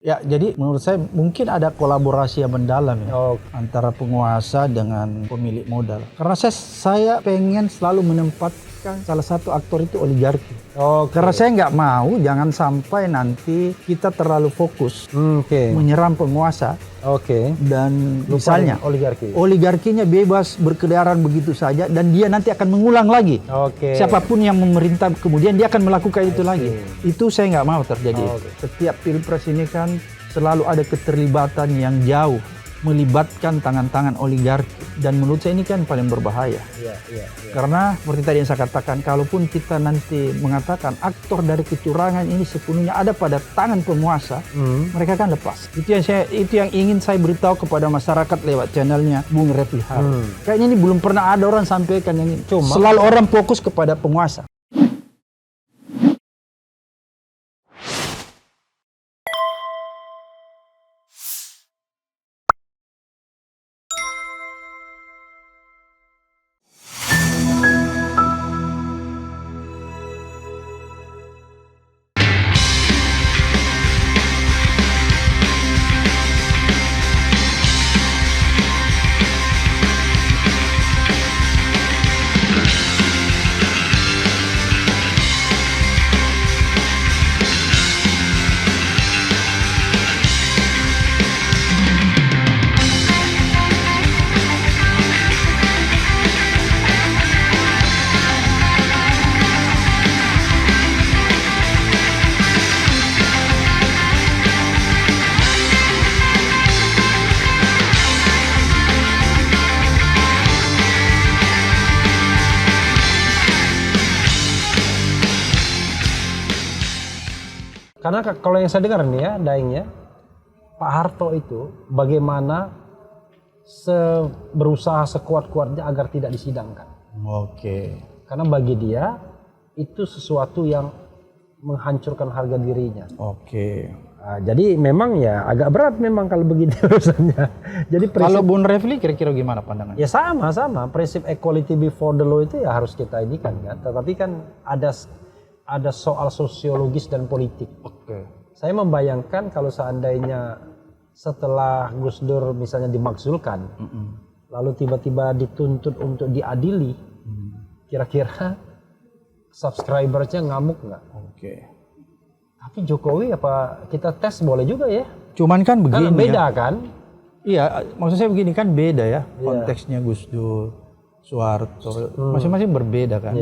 Ya, jadi menurut saya mungkin ada kolaborasi yang mendalam ya antara penguasa dengan pemilik modal. Karena saya pengen selalu menempatkan salah satu aktor itu oligarki. Karena saya nggak mau jangan sampai nanti kita terlalu fokus menyerang penguasa. Dan Lupa misalnya oligarkinya bebas berkeliaran begitu saja dan dia nanti akan mengulang lagi. Siapapun yang memerintah kemudian dia akan melakukan itu lagi. Itu saya nggak mau terjadi. Setiap pilpres ini kan selalu ada keterlibatan yang jauh melibatkan tangan-tangan oligarki dan menurut saya ini kan paling berbahaya. Karena seperti tadi yang saya katakan, kalaupun kita nanti mengatakan aktor dari kecurangan ini sepenuhnya ada pada tangan penguasa, mereka kan lepas. Itu yang ingin saya beritahu kepada masyarakat lewat channelnya Bung Refli Harun. Kayaknya ini belum pernah ada orang sampaikan yang ini. Selalu orang fokus kepada penguasa. Karena kalau yang saya dengar nih ya, Daeng ya, Pak Harto itu bagaimana berusaha sekuat-kuatnya agar tidak disidangkan. Karena bagi dia itu sesuatu yang menghancurkan harga dirinya. Nah, jadi memang ya agak berat memang kalau begitu urusannya. Jadi Kalau Bung Refli kira-kira gimana pandangannya? Ya sama, prinsip equality before the law itu ya harus kita indikan kan. Tetapi kan ada soal sosiologis dan politik. Saya membayangkan kalau seandainya setelah Gus Dur misalnya dimakzulkan, lalu tiba-tiba dituntut untuk diadili, kira-kira subscribernya ngamuk nggak? Tapi Jokowi apa kita tes boleh juga ya? Cuman kan begini. Kan beda kan? Iya, maksud saya begini kan beda ya konteksnya Gus Dur, Soeharto, masing-masing berbeda kan.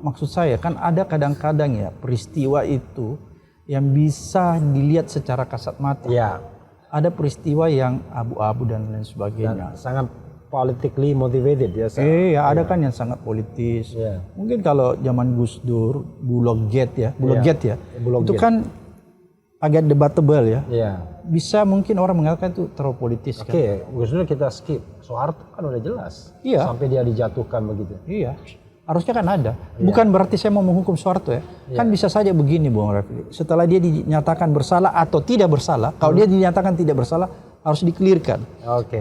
Maksud saya kan ada kadang-kadang ya peristiwa itu yang bisa dilihat secara kasat mata. Ada peristiwa yang abu-abu dan lain sebagainya. Dan sangat politically motivated ya. Ada kan yang sangat politis. Mungkin kalau zaman Gus Dur, Bulog Gate itu kan agak debatable ya. Bisa mungkin orang mengatakan itu terlalu politis kan. Gus Dur kita skip. Soeharto kan udah jelas. Sampai dia dijatuhkan begitu. Harusnya kan ada. Bukan berarti saya mau menghukum Soeharto ya. Kan bisa saja begini Bung Refli. Setelah dia dinyatakan bersalah atau tidak bersalah, kalau dia dinyatakan tidak bersalah harus dikelirkan.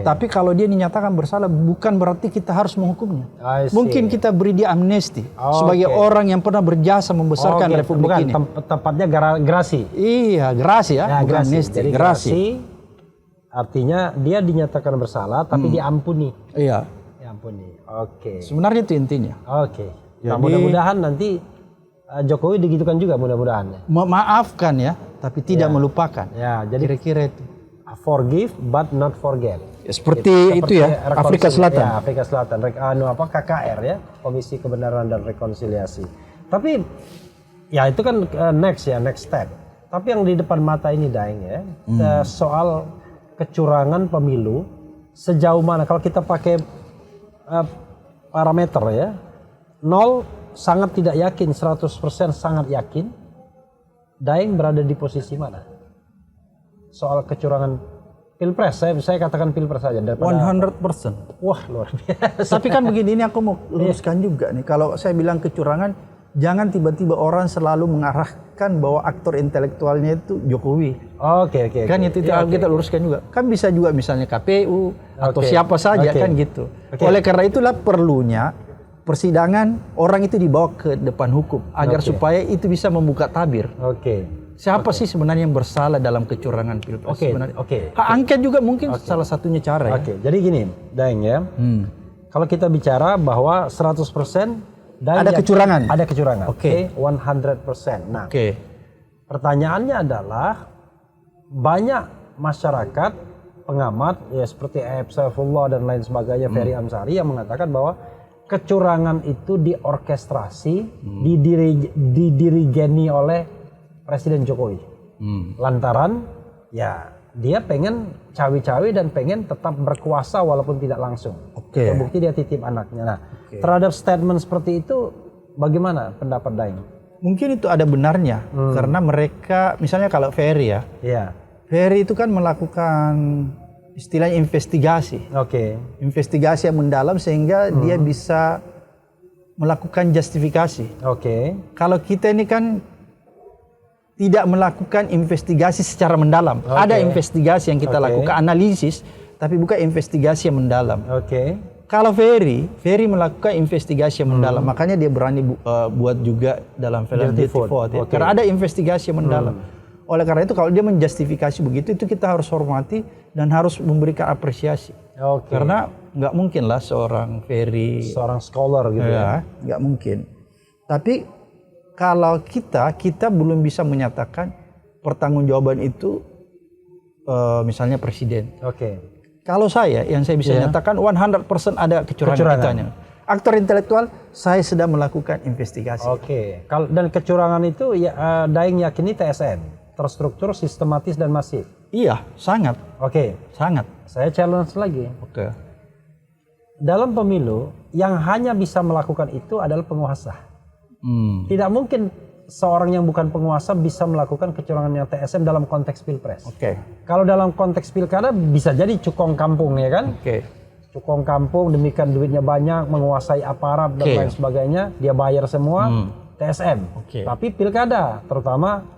Tapi kalau dia dinyatakan bersalah bukan berarti kita harus menghukumnya. Mungkin kita beri dia amnesti sebagai orang yang pernah berjasa membesarkan Republik ini. Tempatnya gerasi. Gerasi ya, bukan amnesti. Jadi gerasi artinya dia dinyatakan bersalah tapi diampuni. Diampuni. Sebenarnya itu intinya. Nah, mudah-mudahan nanti Jokowi digitukan juga mudah-mudahan. Memaafkan ya, tapi tidak melupakan. Jadi kira-kira itu. Forgive but not forget. Seperti itu ya, Afrika Selatan. Afrika Selatan. KKR ya, Komisi Kebenaran dan Rekonsiliasi. Tapi ya itu kan next step. Tapi yang di depan mata ini Daeng ya, soal kecurangan pemilu sejauh mana kalau kita pakai parameter ya, 0 sangat tidak yakin, 100% sangat yakin. Daeng berada di posisi mana? Soal kecurangan pilpres, saya katakan pilpres saja. 100%. Wah luar biasa. Tapi kan begini, ini aku mau luruskan juga nih. Kalau saya bilang kecurangan, jangan tiba-tiba orang selalu mengarahkan bahwa aktor intelektualnya itu Jokowi. Kan itu kita luruskan juga. Kan bisa juga misalnya KPU atau siapa saja kan gitu. Oleh karena itulah perlunya persidangan orang itu dibawa ke depan hukum agar supaya itu bisa membuka tabir. Siapa sih sebenarnya yang bersalah dalam kecurangan pilpres? Hak angket juga mungkin salah satunya cara. Jadi gini, Daeng ya. Kalau kita bicara bahwa 100% ada kecurangan. Ada kecurangan. 100%. Nah, pertanyaannya adalah banyak masyarakat, pengamat ya seperti Aeb Saifullah dan lain sebagainya, Ferry Amsari yang mengatakan bahwa kecurangan itu diorkestrasi, didirigeni oleh Presiden Jokowi. Lantaran ya dia pengen cawi-cawi dan pengen tetap berkuasa walaupun tidak langsung. Terbukti dia titip anaknya. Nah, terhadap statement seperti itu bagaimana pendapat Daeng? Mungkin itu ada benarnya karena mereka misalnya kalau Ferry ya. Ferry itu kan melakukan istilahnya investigasi. Investigasi yang mendalam sehingga dia bisa melakukan justifikasi. Kalau kita ini kan tidak melakukan investigasi secara mendalam. Ada investigasi yang kita lakukan, analisis, tapi bukan investigasi yang mendalam. Kalau Ferry melakukan investigasi yang mendalam, makanya dia berani buat juga dalam film Dirty Vote. Ya. Karena ada investigasi yang mendalam. Oleh karena itu kalau dia menjustifikasi begitu, itu kita harus hormati dan harus memberikan apresiasi. Karena nggak mungkin lah seorang Ferry, seorang scholar gitu ya, nggak mungkin. Tapi kalau kita belum bisa menyatakan pertanggungjawaban itu misalnya presiden. Kalau yang saya bisa nyatakan 100% ada kecurangan kitanya. Aktor intelektual, saya sedang melakukan investigasi. Dan kecurangan itu ya Daeng yakini TSM, terstruktur, sistematis dan masif. Iya, sangat. Sangat. Saya challenge lagi. Dalam pemilu yang hanya bisa melakukan itu adalah penguasa. Tidak mungkin seorang yang bukan penguasa bisa melakukan kecurangan yang TSM dalam konteks pilpres. Kalau dalam konteks pilkada bisa jadi cukong kampung ya kan? Cukong kampung, demikian duitnya banyak, menguasai aparat dan lain sebagainya, dia bayar semua, TSM. Tapi pilkada, terutama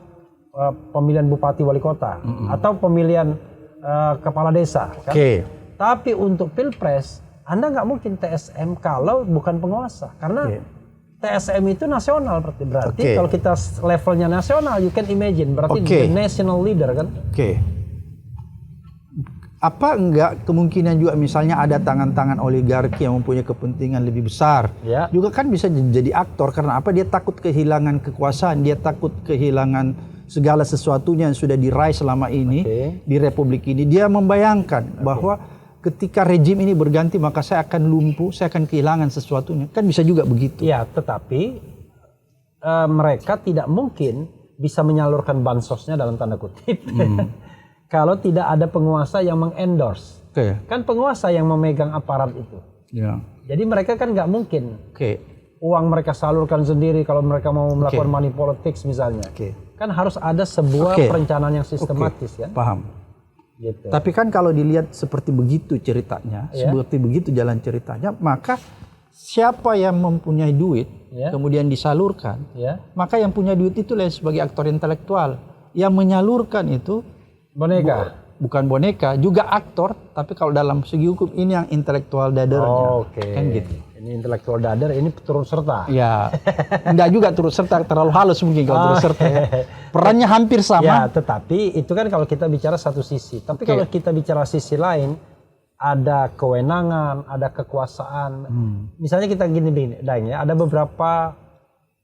pemilihan bupati wali kota atau pemilihan kepala desa. Kan? Tapi untuk pilpres, Anda nggak mungkin TSM kalau bukan penguasa, karena TSM itu nasional berarti kalau kita levelnya nasional, you can imagine berarti the national leader kan? Apa enggak kemungkinan juga misalnya ada tangan-tangan oligarki yang mempunyai kepentingan lebih besar juga kan bisa jadi aktor, karena apa? Dia takut kehilangan kekuasaan, dia takut kehilangan segala sesuatunya yang sudah diraih selama ini di republik ini. Dia membayangkan bahwa ketika rejim ini berganti maka saya akan lumpuh, saya akan kehilangan sesuatunya. Kan bisa juga begitu. Ya, tetapi mereka tidak mungkin bisa menyalurkan bansosnya dalam tanda kutip. Kalau tidak ada penguasa yang mengendorse. Kan penguasa yang memegang aparat itu. Jadi mereka kan nggak mungkin uang mereka salurkan sendiri kalau mereka mau melakukan money politics misalnya. Kan harus ada sebuah perencanaan yang sistematis kan. Paham. Gitu. Tapi kan kalau dilihat seperti begitu ceritanya, seperti begitu jalan ceritanya, maka siapa yang mempunyai duit kemudian disalurkan, maka yang punya duit itu sebagai aktor intelektual. Yang menyalurkan itu boneka, bukan boneka, juga aktor, tapi kalau dalam segi hukum ini yang intelektual dadernya. Kan gitu. Ini intelektual dader, ini turut serta. Ya, enggak juga turut serta, terlalu halus mungkin kalau turut serta. Perannya hampir sama. Ya, tetapi itu kan kalau kita bicara satu sisi. Tapi kalau kita bicara sisi lain, ada kewenangan, ada kekuasaan. Misalnya kita gini, Daeng ya, ada beberapa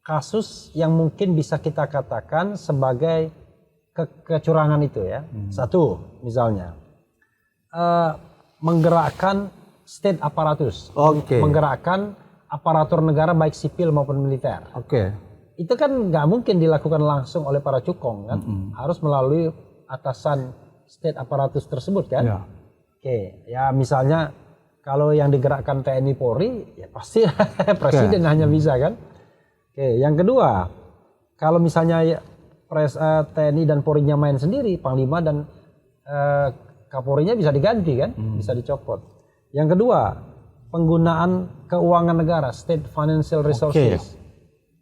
kasus yang mungkin bisa kita katakan sebagai kecurangan itu ya. Satu, misalnya menggerakkan state aparatus, menggerakkan aparatur negara baik sipil maupun militer. Itu kan nggak mungkin dilakukan langsung oleh para cukong kan, harus melalui atasan state aparatus tersebut kan. Ya misalnya kalau yang digerakkan TNI Polri, ya pasti presiden hanya bisa kan. Yang kedua, kalau misalnya TNI dan Polri-nya main sendiri, Panglima dan Kapolrinya bisa diganti kan, bisa dicopot. Yang kedua, penggunaan keuangan negara, state financial resources.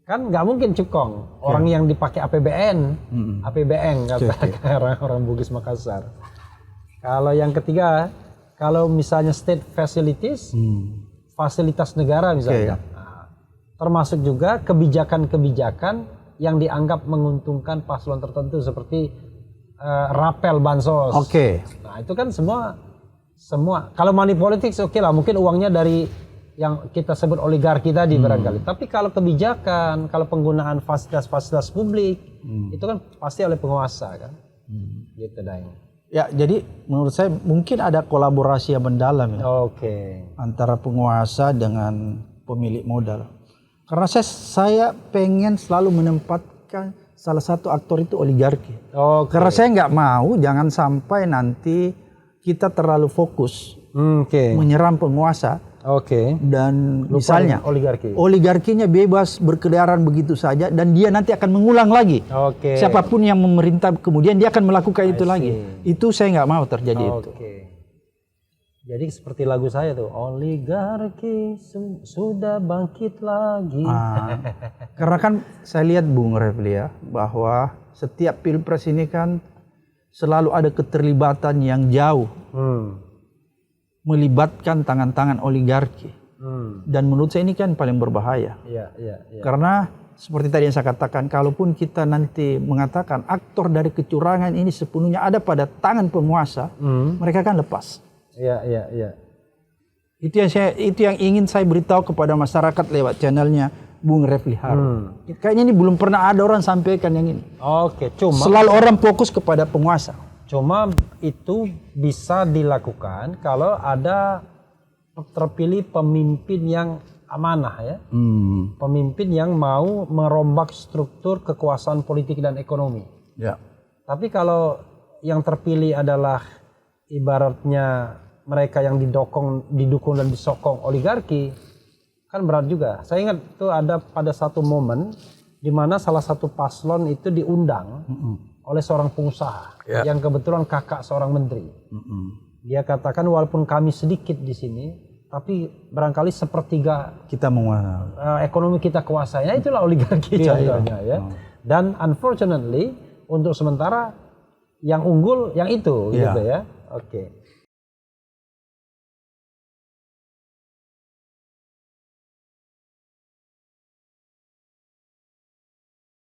Kan nggak mungkin cukong, orang yang dipakai APBN, APBN kata orang Bugis Makassar. Kalau yang ketiga, kalau misalnya state facilities, fasilitas negara misalnya, termasuk juga kebijakan-kebijakan yang dianggap menguntungkan paslon tertentu seperti rapel bansos. Nah itu kan semua kalau money politics oke lah, mungkin uangnya dari yang kita sebut oligarki tadi barangkali. Tapi kalau kebijakan, kalau penggunaan fasilitas publik itu kan pasti oleh penguasa kan. Gitu Daeng. Ya, jadi menurut saya mungkin ada kolaborasi yang mendalam ya. Antara penguasa dengan pemilik modal. Karena saya pengen selalu menempatkan salah satu aktor itu oligarki. Karena saya nggak mau jangan sampai nanti kita terlalu fokus menyerang penguasa. Dan lupa misalnya oligarkinya bebas berkeliaran begitu saja dan dia nanti akan mengulang lagi. Siapapun yang memerintah kemudian dia akan melakukan itu lagi. Itu saya nggak mau terjadi itu. Jadi seperti lagu saya tuh, oligarki sudah bangkit lagi. Karena kan saya lihat Bung Refli ya, bahwa setiap pilpres ini kan selalu ada keterlibatan yang jauh. Melibatkan tangan-tangan oligarki. Dan menurut saya ini kan paling berbahaya. Karena seperti tadi yang saya katakan, kalaupun kita nanti mengatakan aktor dari kecurangan ini sepenuhnya ada pada tangan penguasa, mereka kan lepas. Itu yang ingin saya beritahu kepada masyarakat lewat channelnya Bung Refli Harun. Kayaknya ini belum pernah ada orang sampaikan yang ini. Selalu orang fokus kepada penguasa. Cuma itu bisa dilakukan kalau ada terpilih pemimpin yang amanah ya. Pemimpin yang mau merombak struktur kekuasaan politik dan ekonomi. Tapi kalau yang terpilih adalah ibaratnya mereka yang didukung dan disokong oligarki, kan berat juga. Saya ingat itu ada pada satu momen di mana salah satu paslon itu diundang oleh seorang pengusaha yang kebetulan kakak seorang menteri. Dia katakan walaupun kami sedikit di sini, tapi barangkali sepertiga kita menguasai ekonomi kita kuasai. Itulah oligarki contohnya ya. Dan unfortunately untuk sementara yang unggul yang itu gitu ya.